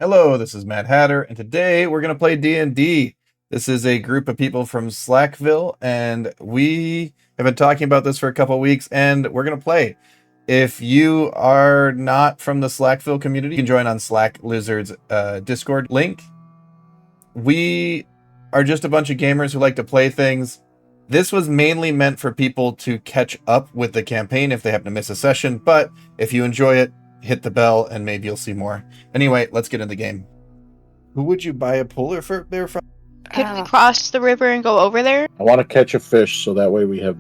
Hello, this is Mad Hatter, and today we're going to play D&D. This is a group of people from Slackville, and we have been talking about this for a couple weeks, and we're going to play. If you are not from the Slackville community, you can join on Slack Lizard's Discord link. We are just a bunch of gamers who like to play things. This was mainly meant for people to catch up with the campaign if they happen to miss a session, but if you enjoy it, hit the bell and maybe you'll see more. Anyway, let's get in the game. Who would you buy a polar bear from? Could we cross the river and go over there? I want to catch a fish so that way we have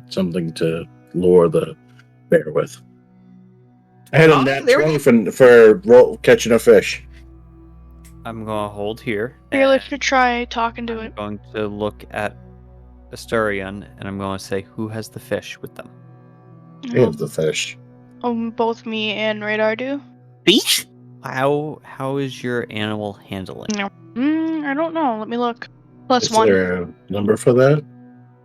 something to lure the bear with. I had a nat 20 for catching a fish. I'm going to hold here. Here, let's try talking to it. I'm going to look at Asturian and I'm going to say, who has the fish with them? I have the fish. Both me and Radar do. Fish? How is your animal handling? No. I don't know. Let me look. Plus Is 1. there a number for that?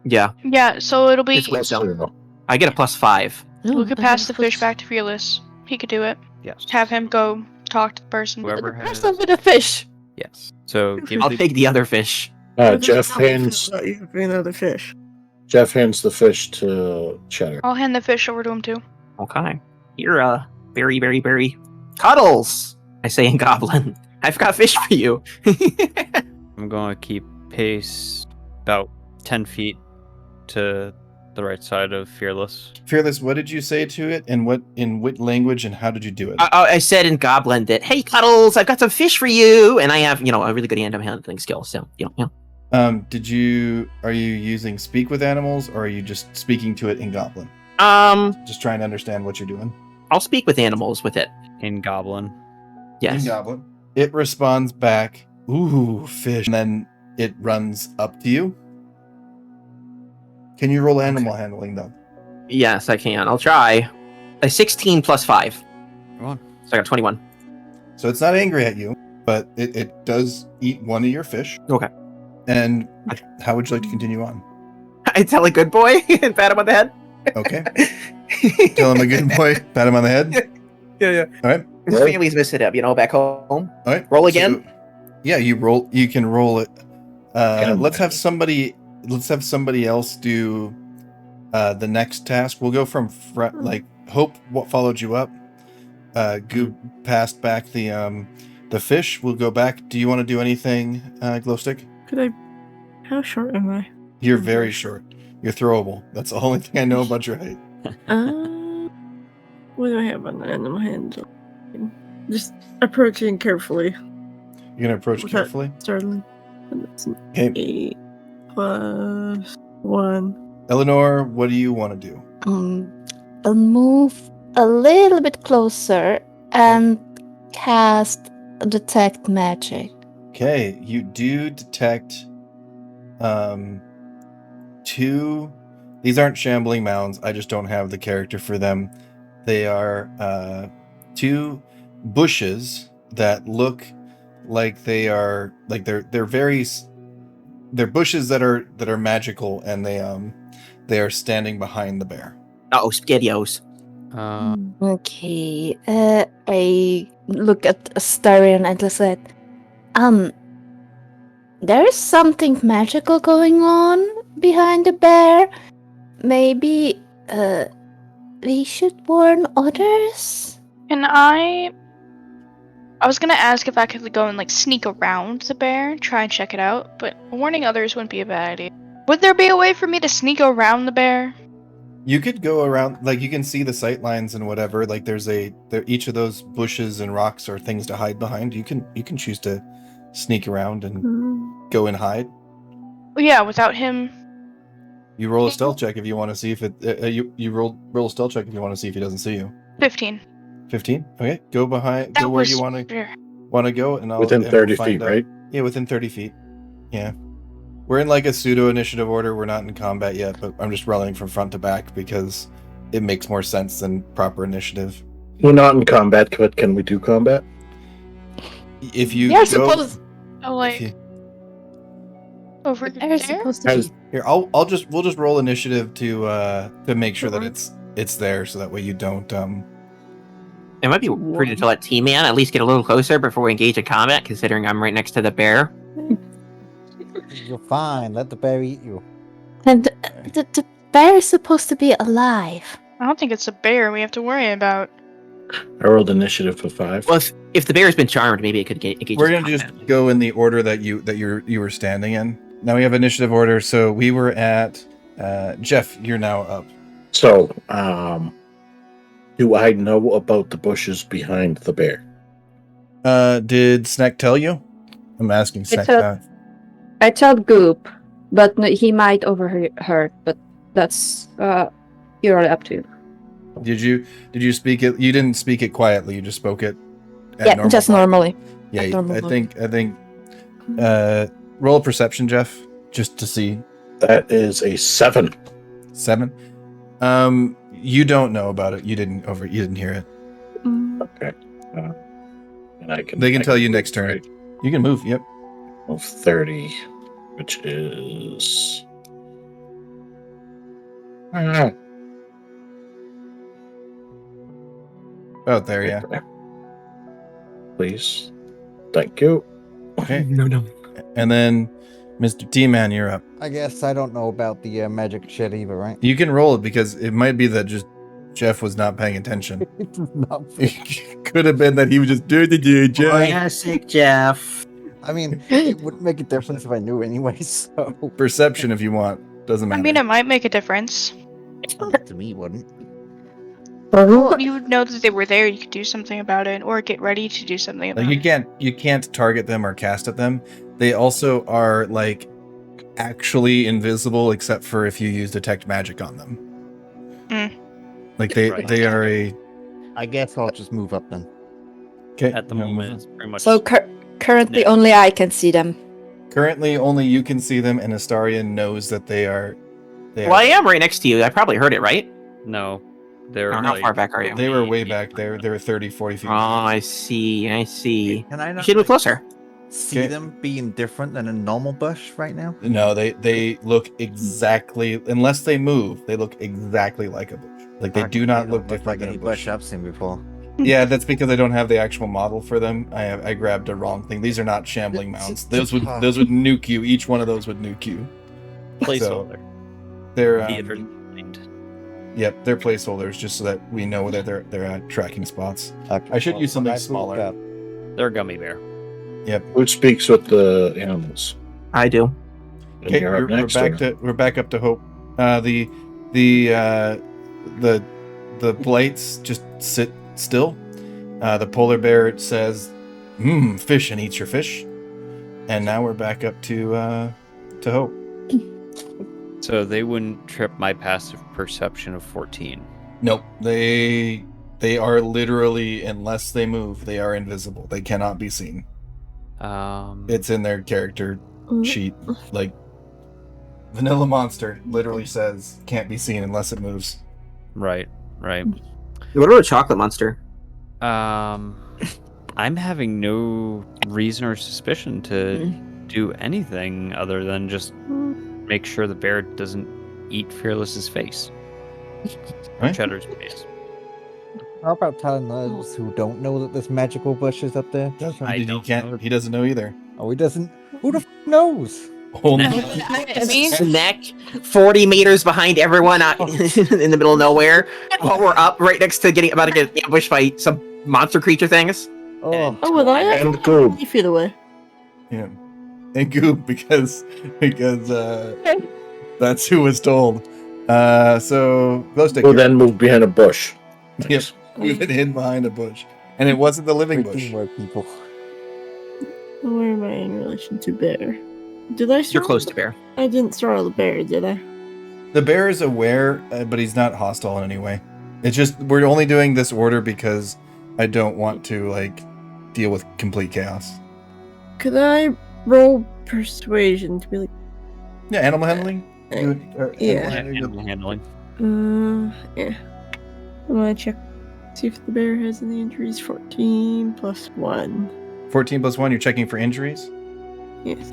Yeah, Yeah, so it'll be. It's wisdom. Zero. I get a +5. We could pass the fish back to Fearless. He could do it. Yes. Have him go talk to the person. Whoever has. with a fish. Yes. So I'll take the other fish. Jeff hands another fish. the fish to Cheddar. I'll hand the fish over to him too. Okay. You're very Cuddles, I say in Goblin. I've got fish for you. I'm going to keep pace about 10 feet to the right side of Fearless. Fearless, what did you say to it, and in what language, and how did you do it? I said in Goblin that, hey, Cuddles, I've got some fish for you, and I have, a really good animal handling skill. So, Are you using speak with animals, or are you just speaking to it in Goblin? Just trying to understand what you're doing. I'll speak with animals with it. In Goblin. Yes. In Goblin. It responds back, ooh, fish, and then it runs up to you. Can you roll animal handling, though? Yes, I can. I'll try. A 16 plus 5. Come on. So I got 21. So it's not angry at you, but it does eat one of your fish. Okay. And how would you like to continue on? I tell a good boy and pat him on the head. Okay. Tell him a good boy, pat him on the head. Yeah. All right. His family's missing him, back home. All right. Roll again? So, yeah, you roll. You can roll it. Let's have somebody else do the next task. We'll go from front. Like Hope, what followed you up? Goob passed back the fish. We'll go back. Do you want to do anything, Glowstick? How short am I? You're very short. You're throwable. That's the only thing I know about your height. What do I have on the animal handle? Just approaching carefully. You're gonna approach What's carefully. Startling. And that's an Okay. 8 plus 1. Eleanor, what do you want to do? I'll move a little bit closer and cast Detect Magic. Okay, you do detect two. These aren't shambling mounds. I just don't have the character for them. They are two bushes that look like they're bushes that are magical, and they are standing behind the bear. Uh-oh, SpaghettiOs. Okay, I look at Astarion and I said, there's something magical going on behind the bear. Maybe, we should warn others? And I was gonna ask if I could go and sneak around the bear, try and check it out, but warning others wouldn't be a bad idea. Would there be a way for me to sneak around the bear? You could go around, you can see the sight lines and whatever. Each of those bushes and rocks are things to hide behind. You can choose to sneak around and go and hide. Well, yeah, without him. You roll a stealth check if you want to see if it. You roll a stealth check if you want to see if he doesn't see you. 15. 15. Okay, go behind. That go where was you want to go, and Within 30 feet, right? Yeah, within 30 feet. Yeah. We're in a pseudo initiative order. We're not in combat yet, but I'm just rolling from front to back because it makes more sense than proper initiative. We're not in combat, but can we do combat? If you You're go, supposed. Over You're there? supposed to be. here, we'll just roll initiative to make sure that it's there, so that way you don't It might be prudent to let T-Man at least get a little closer before we engage in combat, considering I'm right next to the bear. You're fine. Let the bear eat you. And the bear is supposed to be alive. I don't think it's a bear we have to worry about. I rolled initiative for 5. Well, if the bear has been charmed, maybe it could engage. We're in gonna just combat. go in the order that you were standing in. Now we have initiative order. So we were at Jeff. You're now up. So, do I know about the bushes behind the bear? Did Snack tell you? I'm asking Snack. told- I told Goop, but he might overheard. But that's you're up to. Did you speak it? You didn't speak it quietly. You just spoke it. At Yeah, normal just volume. normally. Yeah, at normal I volume. think. Roll a perception, Jeff, just to see. That is a 7. 7. You don't know about it. You didn't hear it. Okay. And I can. They can tell you next turn. Right. You can move. Yep. Of 30, which is. Oh, there, yeah. Please. Thank you. Okay. No. And then, Mr. T-Man, you're up. I guess I don't know about the magic shit either, right? You can roll it because it might be that just Jeff was not paying attention. It's not. It could have been that he was just doing the Jeff. Classic Jeff. I mean, it wouldn't make a difference if I knew anyway. So Perception, if you want, doesn't I matter. mean, it might make a difference. to me, it wouldn't. You would know that they were there. You could do something about it, or get ready to do something about Like it. you can't target them or cast at them. They also are like actually invisible except for if you use detect magic on them. Like Right. they are a I guess I'll just move up then. okay. At the moment, it's pretty much. So currently, Yeah. only I can see them. Currently, only you can see them, and Astarion knows that they are. Well, I am right next to you. I probably heard it, right? No, they're How like, far back are you? They were way back there. They were 30, 40 feet. Oh, I see. Can I You not should move closer. see Okay. them being different than a normal bush right now? No, they look exactly, unless they move, they look exactly like a bush. Like they do not look different like than any a bush. bush I've seen before. Yeah, that's because I don't have the actual model for them. I grabbed a wrong thing. These are not shambling mounts. Those would nuke you. Each one of those would nuke you. placeholder. They're Theater mind. yep, they're placeholders just so that we know that they're at tracking spots. Okay, I should use something when I moved smaller. up, They're a gummy bear. Yep. Who speaks with the animals? I do. And Okay, you're up next to her. we're back up to Hope. The blights just sit still. The polar bear says, fish," and eats your fish. And now we're back up to Hope. So they wouldn't trip my passive perception of 14. Nope. They are literally, unless they move, they are invisible. They cannot be seen. It's in their character sheet. Like Vanilla Monster literally says can't be seen unless it moves. Right. What about a chocolate monster? I'm having no reason or suspicion to do anything other than just make sure the bear doesn't eat Fearless's face. Or Right. Cheddar's face. How about telling those who don't know that there's magical bushes up there? I don't know. He doesn't know either. Oh, he doesn't. Who the knows? Only Me? Neck 40 meters behind everyone out in the middle of nowhere while we're up right next to about to get ambushed by some monster creature things. Oh, Oh, well, I am And go. 20 feet away. yeah. And Goop because that's who was told. So Glowstick. We'll then move behind a bush. Yep. We've been hidden behind a bush. And it wasn't the living great bush. teamwork, people. Where am I in relation to bear? Did I You're startle close the- to bear. I didn't startle the bear, did I? The bear is aware, but he's not hostile in any way. It's just we're only doing this order because I don't want to like deal with complete chaos. Could I roll persuasion to be like, Yeah, animal handling. Yeah. Animal handling. yeah. I'm gonna check, see if the bear has any injuries. 14 plus 1. 14 plus 1. You're checking for injuries. Yes.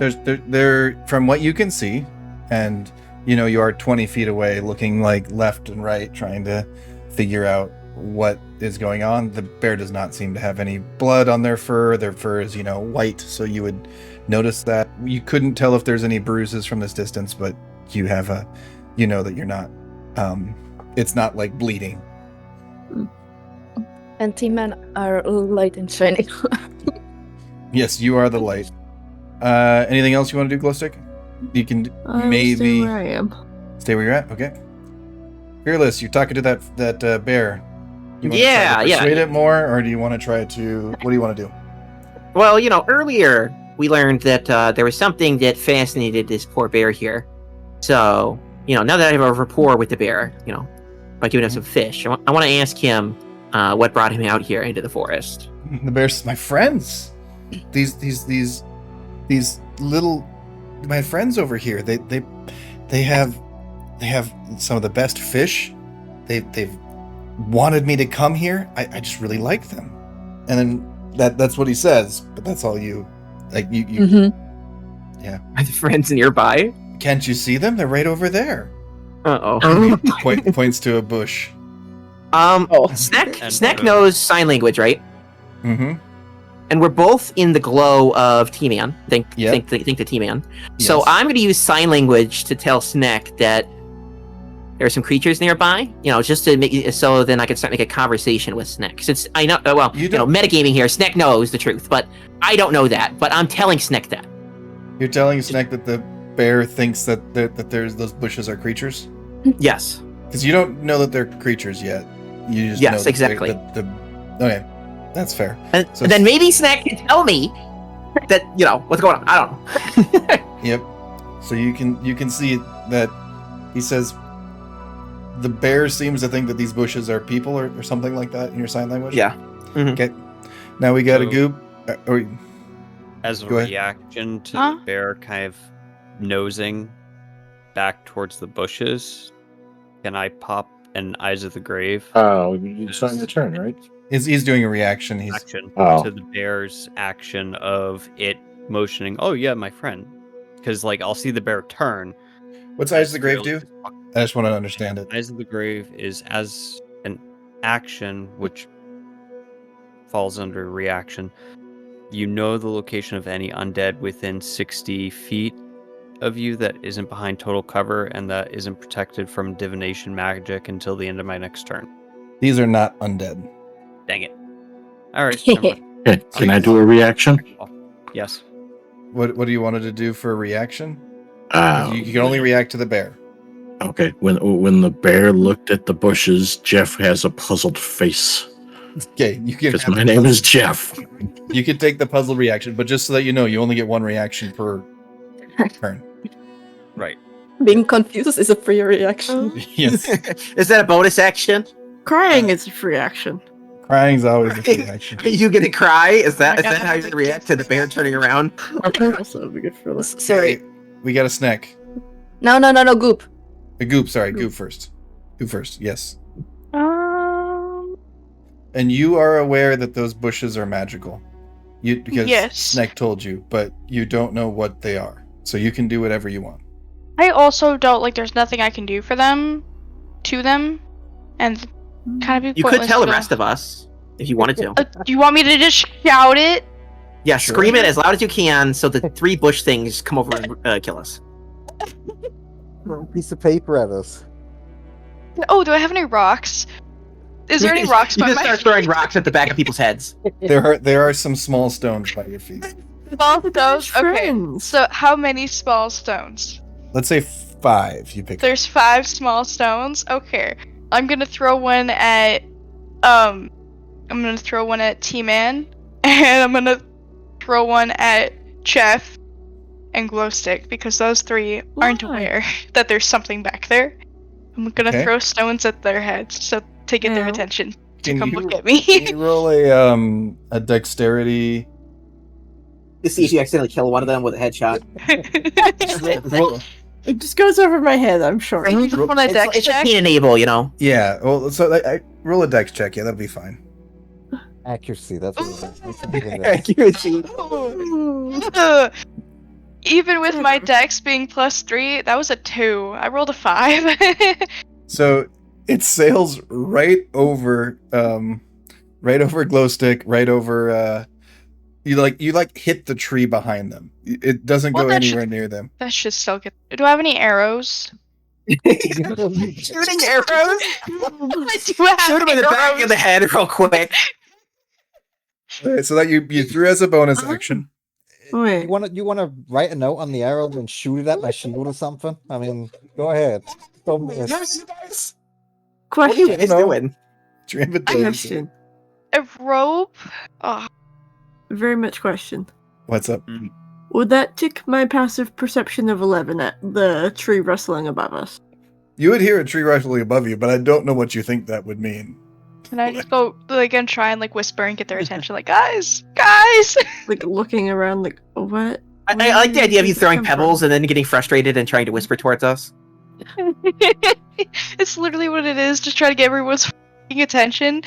There from what you can see, and you know you are 20 feet away, looking like left and right, trying to figure out what is going on. The bear does not seem to have any blood on their fur. Their fur is, white, so you would notice that. You couldn't tell if there's any bruises from this distance, but you have that you're not, it's not like bleeding. And T-Man are light and shining. Yes, you are the light. Anything else you want to do, Glowstick? You can maybe stay where I am. Stay where you're at. Okay. Fearless, you're talking to that bear. You want Yeah, to yeah. persuade it more, or do you want to try to? What do you want to do? Well, earlier we learned that there was something that fascinated this poor bear here. So, now that I have a rapport with the bear, by giving him some fish, I want to ask him what brought him out here into the forest. The bear's my friends. These little my friends over here. They have some of the best fish. They've wanted me to come here. I just really like them. And then that's what he says, but that's all you you Mm-hmm. yeah. Are the friends nearby? Can't you see them? They're right over there. Uh-oh. Points to a bush. Snack knows sign language, right? Mm-hmm. And we're both in the glow of T-Man. Think Yep. the T-Man. So Yes. I'm going to use sign language to tell Snack that there are some creatures nearby. Just to make so then I can start making a conversation with Snack. Since I know, metagaming here. Snack knows the truth, but I don't know that. But I'm telling Snack that. You're telling Snack that the bear thinks that there's those bushes are creatures? Yes. Because you don't know that they're creatures yet. You just Yes, know that exactly. Okay, that's fair. And So- then maybe Snack can tell me that what's going on. I don't know. Yep. So you can see that he says the bear seems to think that these bushes are people or something like that in your sign language. Yeah. Mhm. Okay. Now we got a So- goop. Or As a Go ahead. reaction to Huh? the bear kind of nosing back towards the bushes, can I pop an Eyes of the Grave Oh, it's not your turn, right? he's doing a reaction. He's action Oh. to the bear's action of it motioning, oh yeah, my friend. Because I'll see the bear turn. what's Eyes of the Grave do? Fearless is I just want to understand it. Eyes of the Grave is as an action, which falls under reaction. You know the location of any undead within 60 feet of you that isn't behind total cover and that isn't protected from divination magic until the end of my next turn. These are not undead. Dang it. Alright, never mind. Okay, can I do a reaction? Yes. What do you wanted to do for a reaction? Uh, You can only react to the bear. Okay, when the bear looked at the bushes, Jeff has a puzzled face. Okay, you can. Because my name is Jeff. You could take the puzzle reaction, but just so that you know, you only get one reaction per turn. Right. Being confused is a free reaction. Yes, Is that a bonus action? Crying is a free action. crying's always a free action. Are you gonna cry? Is that how you react to the bear turning around? Also, would be good for this. Sorry. Okay, we got a snack. No, Goop. A goop. Sorry, goop first. Goop first. Yes. And you are aware that those bushes are magical. Because Yes. Snack told you, but you don't know what they are. So you can do whatever you want. I also don't there's nothing I can do for them, to them, and kind of be You could pointless tell the to- rest of us if you wanted to. Do you want me to just shout it? Yeah, Sure. scream it as loud as you can so the three bush things come over and kill us. Throw a piece of paper at us. Oh, do I have any rocks? Is there any rocks You by just my start throwing rocks at the back of people's heads. There are some small stones by your feet. small stones? Okay. Friends. So how many small stones? Let's say 5. You pick. There's 5 small stones. Okay. I'm gonna throw one at T-Man, and I'm gonna throw one at Jeff and Glowstick because those 3 aren't Why? aware that there's something back there. I'm gonna Okay. throw stones at their heads so to get their Ow. attention to Can come you- look at Can me. you roll a dexterity? To see if you accidentally kill one of them with a headshot. Roll, It just goes over my head, I'm sure. You just want a dex It's a check? pain enable, yeah. Well, so I roll a dex check. Yeah, that'll be fine. Accuracy, that's what it is. Accuracy. Ugh. Even with my dex being +3, that was a 2. I rolled a 5. So It sails right over Glowstick, right over you hit the tree behind them. It doesn't Well, go that anywhere near them. That should still get. Do I have any arrows? Shooting arrows. I do have Shoot him in the back of the head real quick. Okay, so that you threw as a bonus action. Wait. You wanna write a note on the arrow and shoot it at my shield or something? I mean, go ahead. Don't miss. What are you Question. guys doing? Question. a rope. Oh, Very much question. What's up? Would that tick my passive perception of 11 at the tree rustling above us? You would hear a tree rustling above you, but I don't know what you think that would mean. can I just go and try and whisper and get their attention? Guys. Like looking around, like what? I like the idea of you throwing pebbles and then getting frustrated and trying to whisper towards us. It's literally what it is. Just try to get everyone's attention.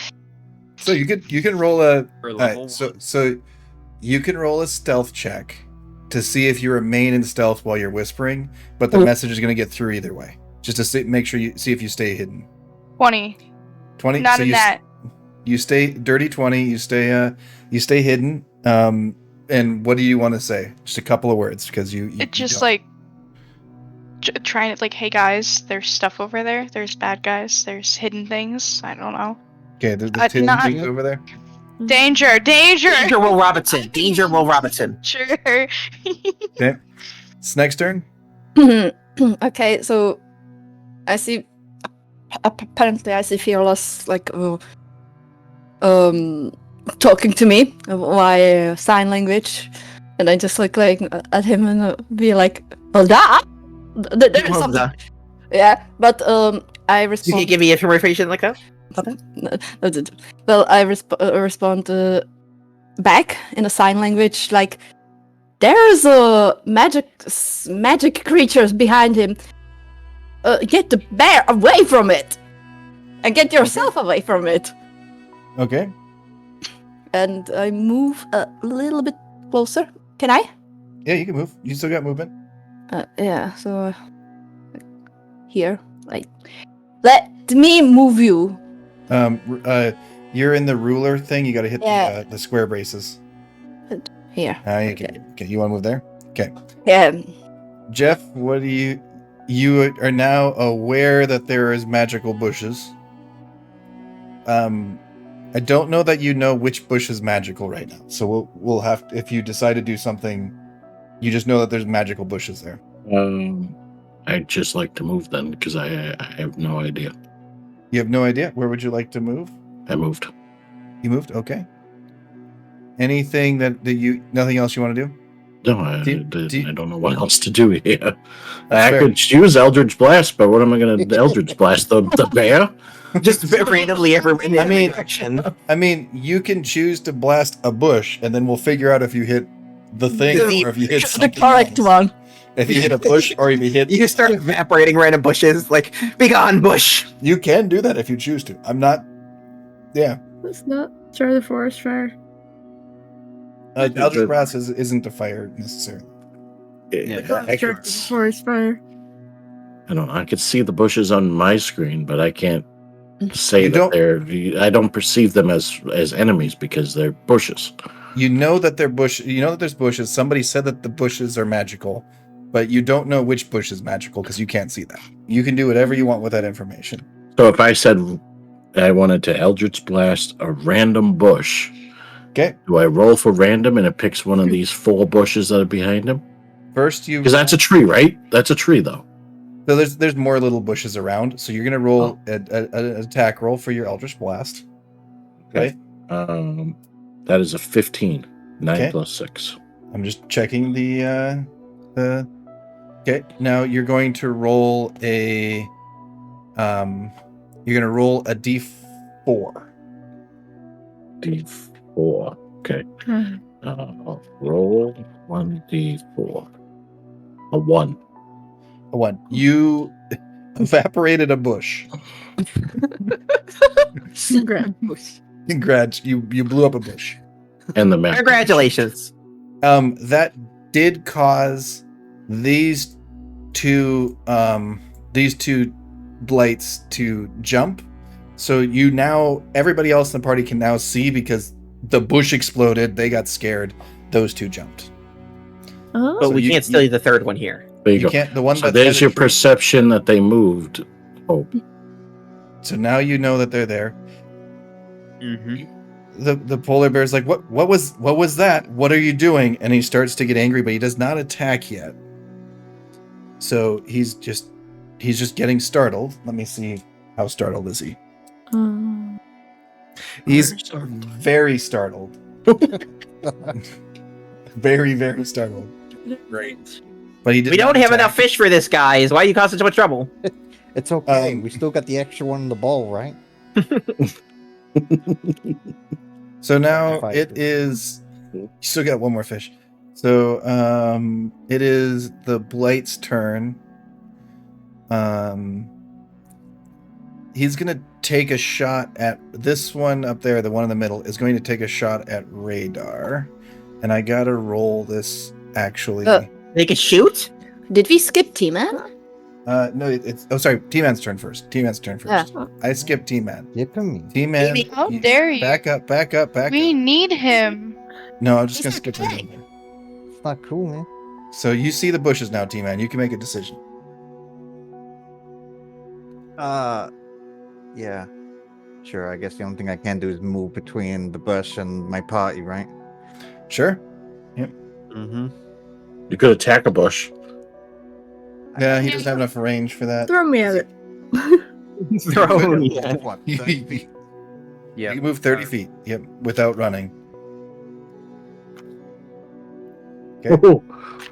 So you can roll a For level alright, so you can roll a stealth check to see if you remain in stealth while you're whispering, but the message is going to get through either way. Just to make sure you see if you stay hidden. 20. 20. Not so in that. You stay dirty 20. You stay hidden. And what do you want to say? Just a couple of words because you It just don't. trying to hey guys, there's stuff over there. There's bad guys. There's hidden things. I don't know. Okay. There's hidden not- things over there. Danger! Danger, Will Robinson. Danger, Will Robinson. Sure. Okay. Snake's turn. Okay, so I see. Apparently, I see Fearless talking to me via sign language, and I just look at him and be like, "Well, there's Well, something." Yeah, but I You respond. can give me information like that? Well, I respond back in a sign language like, "There's magic creatures behind him. Get the bear away from it, and get yourself away from it." Okay. And I move a little bit closer. Can I? Yeah, you can move. You still got movement. Yeah. So here, let me move you. You're in the ruler thing. You got to hit Yeah. the square braces. Here. You want to move there? Okay. Yeah. Jeff, what do you are now aware that there is magical bushes. I don't know that you know which bush is magical right now. So we'll have if you decide to do something, you just know that there's magical bushes there. I'd just like to move then because I have no idea. You have no idea? Where would you like to move? I moved. You moved? Okay. Anything nothing else you want to do? No, I Do- don't know what else to do here. That's I fair. could use Eldritch Blast, but what am I going to Eldritch Blast? The bear? Just randomly in every direction. I mean, you can choose to blast a bush, and then we'll figure out if you hit the thing or if you hit The something correct else. one. If you hit a bush or if you hit, You start evaporating random bushes, be gone, bush! you can do that if you choose to. I'm not. Yeah, Let's not start the forest fire. Eldritch Blast isn't a fire necessarily. I Start the could, forest fire. I don't know. I could see the bushes on my screen, but I can't say You that don't- they're. I don't perceive them as enemies because they're bushes. You know that they're bush. You know that there's bushes. Somebody said that the bushes are magical, but you don't know which bush is magical because you can't see that. You can do whatever you want with that information. So if I said I wanted to Eldritch Blast a random bush, Okay. do I roll for random and it picks one of these 4 bushes that are behind him? First, you Because that's a tree, right? That's a tree, though. so there's more little bushes around. So you're gonna roll an attack roll for your Eldritch Blast. Okay. That is a 15. 9 Okay. plus 6. I'm just checking the. Okay. Now you're going to roll a. You're gonna roll a d4. D4. Okay. Roll 1d4. A 1. A 1. You evaporated a bush. Congrats. You blew up a bush. And the map. Congratulations. That did cause these two blights to jump. So everybody else in the party can now see because the bush exploded. They got scared. Those two jumped. Oh. But So we you- can't steal the third one here. There you You go. can't. The one So that's there's by your the tree. perception that they moved. Oh, So now you know that they're there. Mm-hmm. The polar bear's like, what was that? What are you doing? And he starts to get angry, but he does not attack yet. So he's just getting startled. Let me see, how startled is he? He's very startled. Very, very startled. great. But he did We not don't have attack. enough fish for this guy. Is why you causing so much trouble. It's okay. Um, We still got the extra one in the bowl, right? So now Five it fish. is. You still got one more fish. So it is the Blight's turn. He's gonna take a shot at this one up there. The one in the middle is going to take a shot at Radar, and I gotta roll this actually. They can shoot? Did we skip T-Man? No, it's sorry. T-Man's turn first. T-Man's turn first. Yeah. I skipped T-Man. Give me. T-Man. Maybe- How dare you? Back up. We need him. No, I'm just He's gonna skip our him. king. It's not cool, man. So you see the bushes now, T-Man. You can make a decision. Yeah. Sure, I guess the only thing I can do is move between the bush and my party, right? Sure. Mm-hmm. You could attack a bush. Yeah, he doesn't have enough range for that. Throw me at it. Throw me. What, You 30 feet? Yeah. can move 30 feet. Yep, without running. Okay.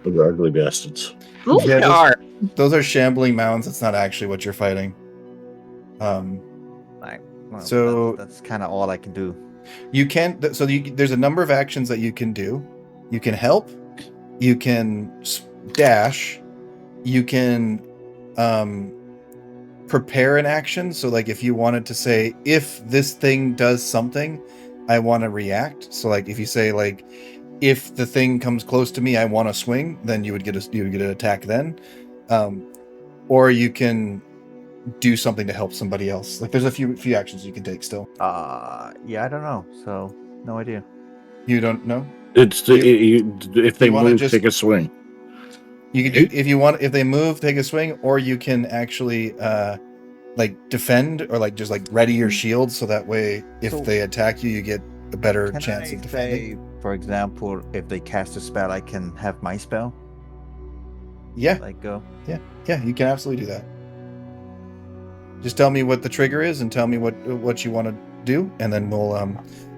Those are ugly bastards. Ooh, Yeah, they are. Those are shambling mounds. That's not actually what you're fighting. Well, So- that's kind of all I can do. You can. There's a number of actions that you can do. You can help. You can dash. You can prepare an action. So, like, if you wanted to say, if this thing does something, I want to react. So, like, if you say, like, if the thing comes close to me, I want to swing, then you would get an attack then. Or you can do something to help somebody else. Like, there's a few actions you can take still. Yeah, I don't know. So, no idea. You don't know? It's if they you wanna move, just- take a swing. You can do, if you want, if they move, take a swing, or you can actually like defend, or like just like ready your shield, so that way if So- they attack you, you get a better Can chance I of defending. say, for example, if they cast a spell, I can have my spell Yeah, like go. yeah, you can absolutely do that. Just tell me what the trigger is and tell me what you want to do, and then we'll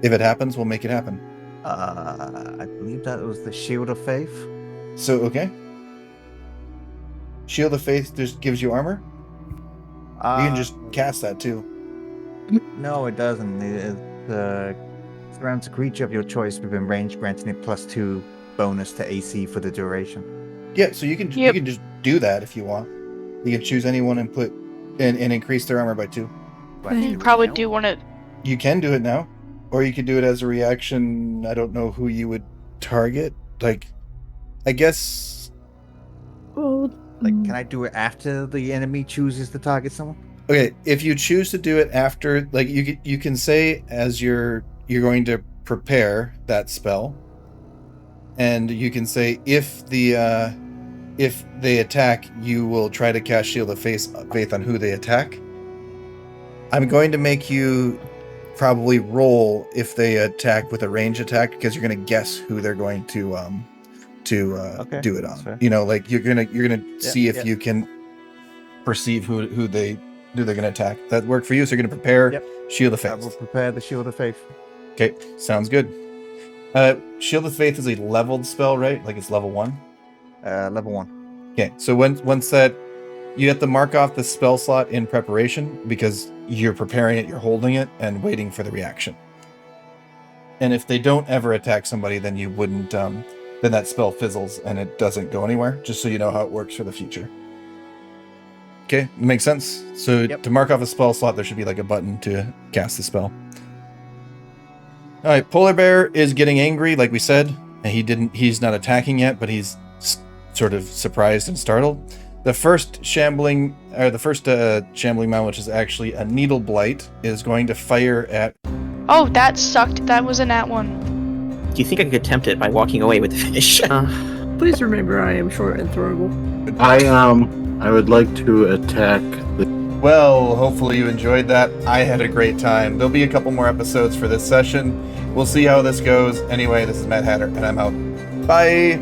if it happens, we'll make it happen. I believe that was the Shield of Faith. So okay. Shield of Faith just gives you armor. You can just cast that too. No, it doesn't. It surrounds a creature of your choice within range, granting it +2 bonus to AC for the duration. Yeah, so you can Yep. just do that if you want. You can choose anyone and put and increase their armor by 2. You probably do want to. You can do it now, or you could do it as a reaction. I don't know who you would target. Like, I guess. Oh, Like, can I do it after the enemy chooses to target someone? Okay, if you choose to do it after, like, you can say as you're going to prepare that spell, and you can say if they attack, you will try to cast Shield of Faith on who they attack. I'm going to make you probably roll if they attack with a range attack, because you're going to guess who they're going to Okay, do it that's on. fair. You know, like you're gonna see if yeah. you can perceive who they're gonna attack. That work for you? So you're gonna prepare Yep. Shield of I will Faith. prepare the Shield of Faith. Okay, sounds good. Shield of Faith is a leveled spell, right? Like it's level 1. Level 1. Okay, so once that, you have to mark off the spell slot in preparation, because you're preparing it, you're holding it, and waiting for the reaction. And if they don't ever attack somebody, then you wouldn't. Then that spell fizzles and it doesn't go anywhere. Just so you know how it works for the future. Okay, makes sense. So Yep. to mark off a spell slot, there should be like a button to cast the spell. All right, Polar Bear is getting angry, like we said, and he's not attacking yet, but he's sort of surprised and startled. The first shambling man, which is actually a needle blight, is going to fire at. Oh, that sucked. That was a nat 1. Do you think I could tempt it by walking away with the fish? Please remember I am short and throwable. I would like to attack the. Well, hopefully you enjoyed that. I had a great time. There'll be a couple more episodes for this session. We'll see how this goes. Anyway, this is Matt Hatter, and I'm out. Bye!